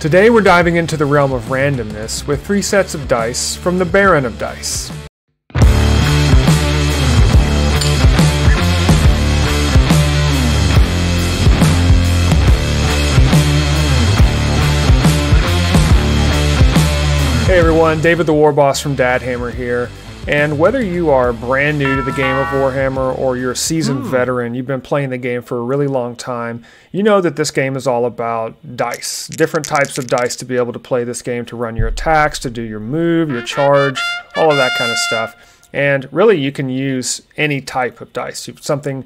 Today we're diving into the realm of randomness with 3 sets of dice from the Baron of Dice. Hey everyone, David the Warboss from Dadhammer here. And whether you are brand new to the game of Warhammer or you're a seasoned veteran, you've been playing the game for a really long time, you know that this game is all about dice. Different types of dice to be able to play this game, to run your attacks, to do your move, your charge, all of that kind of stuff. And really you can use any type of dice. Something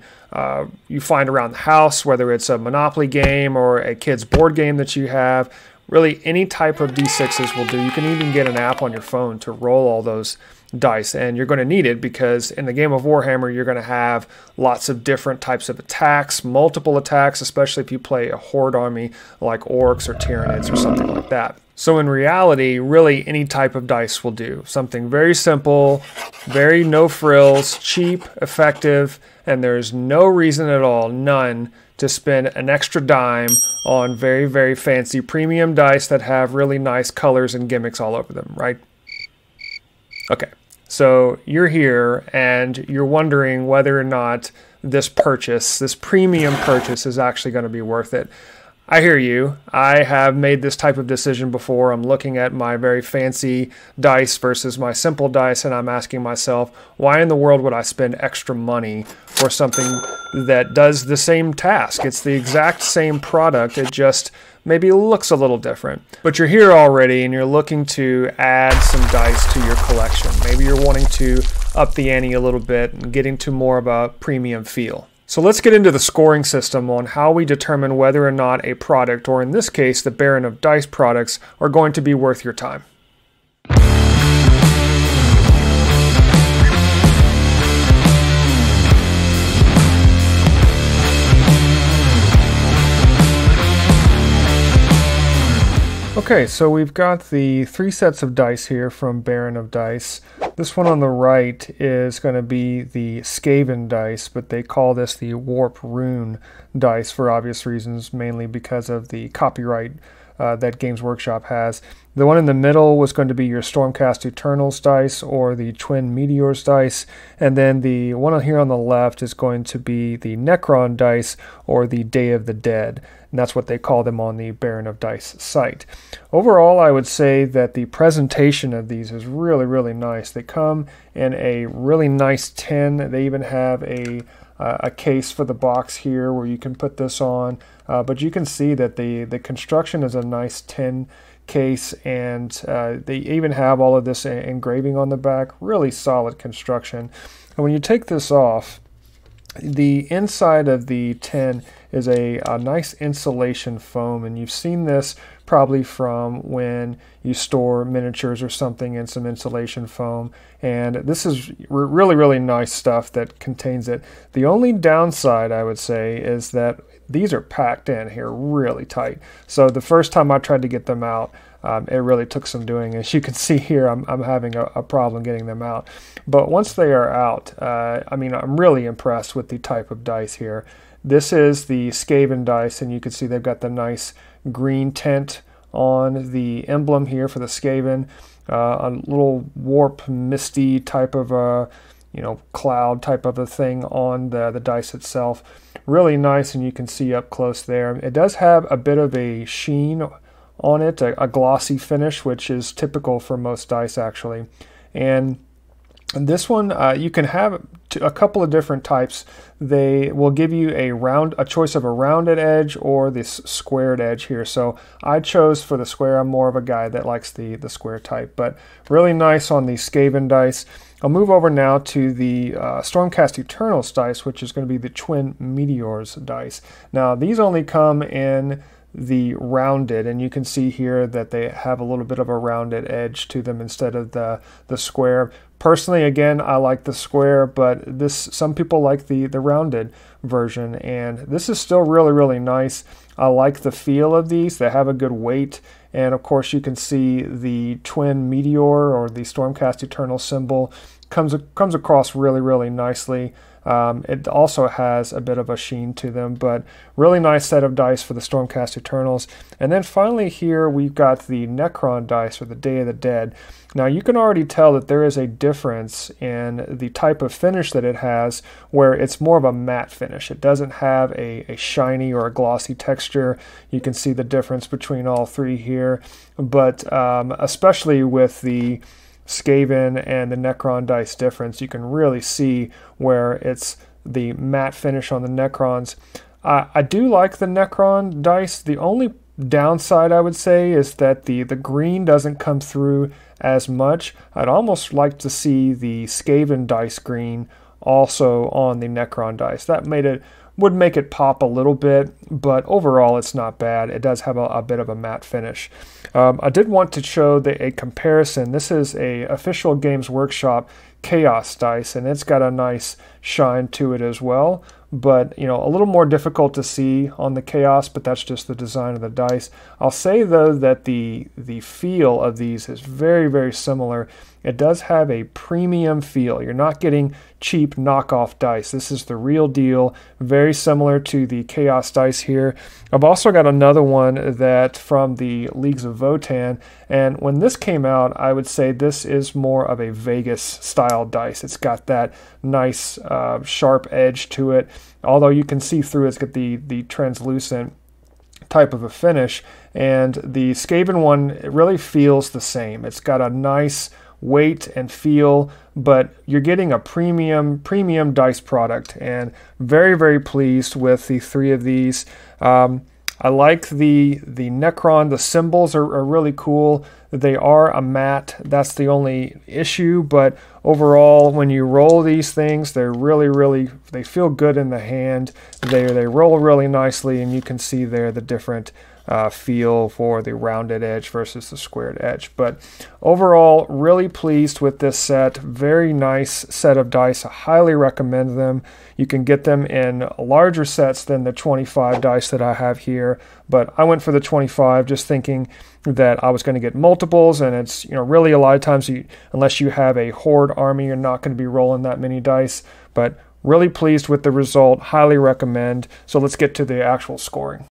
you find around the house, whether it's a Monopoly game or a kid's board game that you have. Really any type of D6s will do. You can even get an app on your phone to roll all those dice, and you're going to need it because in the game of Warhammer you're going to have lots of different types of attacks, multiple attacks, especially if you play a horde army like orcs or tyranids or something like that. So in reality, really any type of dice will do. Something very simple, very no frills, cheap, effective, and there's no reason at all, none, to spend an extra dime on very, very fancy premium dice that have really nice colors and gimmicks all over them, right? Okay, so you're here and you're wondering whether or not this purchase, this premium purchase, is actually going to be worth it. I hear you. I have made this type of decision before. I'm looking at my very fancy dice versus my simple dice, and I'm asking myself, why in the world would I spend extra money for something that does the same task? It's the exact same product. It just maybe looks a little different. But you're here already and you're looking to add some dice to your collection. Maybe you're wanting to up the ante a little bit and get into more of a premium feel. So let's get into the scoring system on how we determine whether or not a product, or in this case the Baron of Dice products, are going to be worth your time. Okay, so we've got the 3 sets of dice here from Baron of Dice. This one on the right is going to be the Skaven dice, but they call this the Warp Rune dice for obvious reasons, mainly because of the copyright that Games Workshop has. The one in the middle was going to be your Stormcast Eternals dice or the Twin Meteors dice, and then the one here on the left is going to be the Necron dice or the Day of the Dead, and that's what they call them on the Baron of Dice site. Overall, I would say that the presentation of these is really, really nice. They come in a really nice tin. They even have a case for the box here where you can put this on, but you can see that the construction is a nice tin case, and they even have all of this engraving on the back. Really solid construction. And when you take this off, the inside of the tin is a nice insulation foam, and you've seen this probably from when you store miniatures or something in some insulation foam, and this is really, really nice stuff that contains it. The only downside, I would say, is that these are packed in here really tight. So the first time I tried to get them out, it really took some doing. As you can see here, I'm having a problem getting them out. But once they are out, I mean, I'm really impressed with the type of dice here. This is the Skaven dice, and you can see they've got the nice green tint on the emblem here for the Skaven. A little warp misty type of a cloud type of a thing on the dice itself. Really nice, and you can see up close there. It does have a bit of a sheen on it, a glossy finish, which is typical for most dice actually. And this one, you can have a couple of different types. They will give you a choice of a rounded edge or this squared edge here. So I chose for the square. I'm more of a guy that likes the square type, but really nice on the Skaven dice. I'll move over now to the Stormcast Eternals dice, which is going to be the Twin Meteors dice. Now these only come in the rounded, and you can see here that they have a little bit of a rounded edge to them instead of the square. Personally, again, I like the square, but some people like the rounded version, and this is still really, really nice. I like the feel of these. They have a good weight, and of course you can see the Twin Meteor or the Stormcast Eternal symbol comes across really, really nicely. It also has a bit of a sheen to them, but really nice set of dice for the Stormcast Eternals. And then finally here we've got the Necron dice for the Day of the Dead. Now you can already tell that there is a difference in the type of finish that it has, where it's more of a matte finish. It doesn't have a shiny or a glossy texture. You can see the difference between all three here, but especially with the Skaven and the Necron dice difference, you can really see where it's the matte finish on the Necrons. I do like the Necron dice. The only downside I would say is that the green doesn't come through as much. I'd almost like to see the Skaven dice green also on the Necron dice. That would make it pop a little bit, but overall it's not bad. It does have a bit of a matte finish. I did want to show a comparison. This is a official Games Workshop Chaos dice, and it's got a nice shine to it as well, but you know, a little more difficult to see on the Chaos, but that's just the design of the dice. I'll say though that the feel of these is very, very similar. It does have a premium feel. You're not getting cheap knockoff dice. This is the real deal, very similar to the Chaos dice here. I've also got another one that from the Leagues of Votann, and when this came out, I would say this is more of a Vegas style dice. It's got that nice sharp edge to it, although you can see through it's got the translucent type of a finish, and the Skaven one, it really feels the same. It's got a nice weight and feel, but you're getting a premium dice product, and very, very pleased with the three of these. I like the Necron. The symbols are really cool. They are a matte. That's the only issue, but overall, when you roll these things, they're really, they feel good in the hand. They roll really nicely, and you can see there the different feel for the rounded edge versus the squared edge. But overall, really pleased with this set. Very nice set of dice. I highly recommend them. You can get them in larger sets than the 25 dice that I have here, but I went for the 25 just thinking that I was going to get multiples, and it's, you know, really a lot of times unless you have a horde army, you're not going to be rolling that many dice. But really pleased with the result. Highly recommend. So let's get to the actual scoring.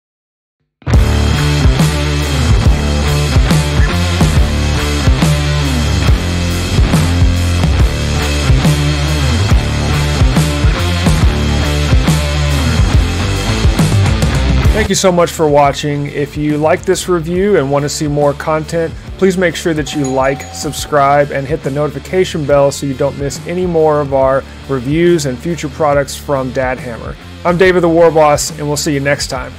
Thank you so much for watching. If you like this review and want to see more content, please make sure that you like, subscribe, and hit the notification bell so you don't miss any more of our reviews and future products from Dadhammer. I'm David the Warboss, and we'll see you next time.